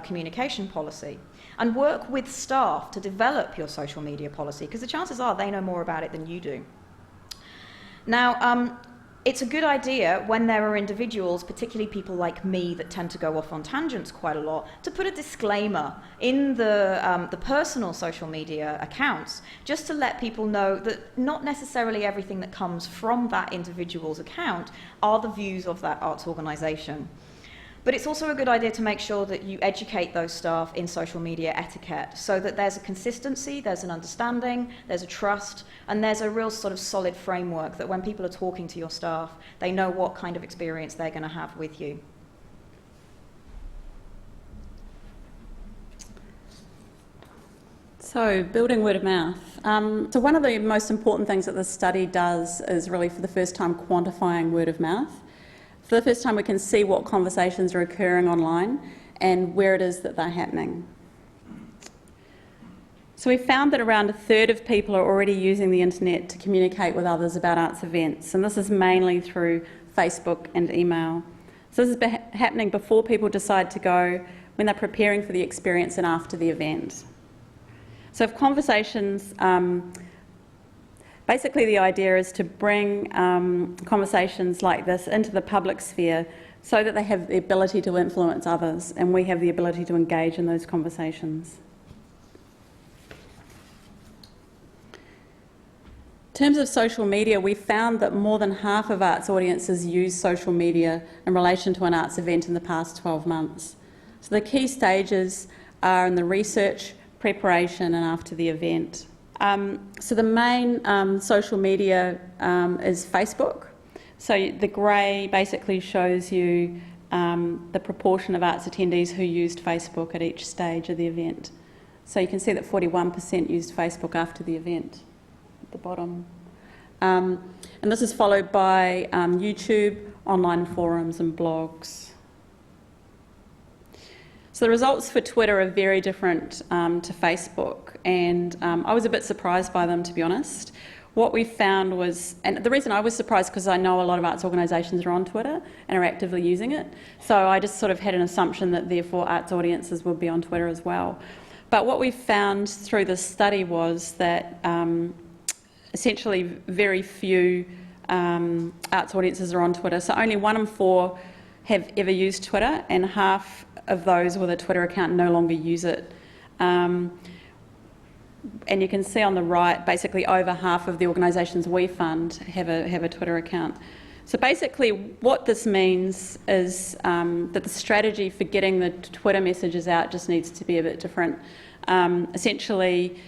communication policy, and work with staff to develop your social media policy, because the chances are they know more about it than you do. Now, it's a good idea when there are individuals, particularly people like me that tend to go off on tangents quite a lot, to put a disclaimer in the personal social media accounts, just to let people know that not necessarily everything that comes from that individual's account are the views of that arts organisation. But it's also a good idea to make sure that you educate those staff in social media etiquette, so that there's a consistency, there's an understanding, there's a trust, and there's a real sort of solid framework that when people are talking to your staff, they know what kind of experience they're going to have with you. So, building word of mouth. So one of the most important things that this study does is really for the first time quantifying word of mouth. For the first time we can see what conversations are occurring online and where it is that they're happening. So we found that around a third of people are already using the internet to communicate with others about arts events, and this is mainly through Facebook and email. So this is happening before people decide to go, when they're preparing for the experience, and after the event. So if conversations, basically the idea is to bring conversations like this into the public sphere so that they have the ability to influence others and we have the ability to engage in those conversations. In terms of social media, we found that more than half of arts audiences use social media in relation to an arts event in the past 12 months. So the key stages are in the research, preparation and after the event. So the main social media is Facebook. So the grey basically shows you the proportion of arts attendees who used Facebook at each stage of the event. So you can see that 41% used Facebook after the event at the bottom. And this is followed by YouTube, online forums and blogs. So the results for Twitter are very different to Facebook, and I was a bit surprised by them, to be honest. What we found was, and the reason I was surprised because I know a lot of arts organisations are on Twitter and are actively using it, so I just sort of had an assumption that therefore arts audiences would be on Twitter as well. But what we found through this study was that essentially very few arts audiences are on Twitter, so only 1 in 4 have ever used Twitter, and half of those with a Twitter account no longer use it. And you can see on the right, basically over half of the organisations we fund have a Twitter account. So basically what this means is that the strategy for getting the Twitter messages out just needs to be a bit different. Essentially,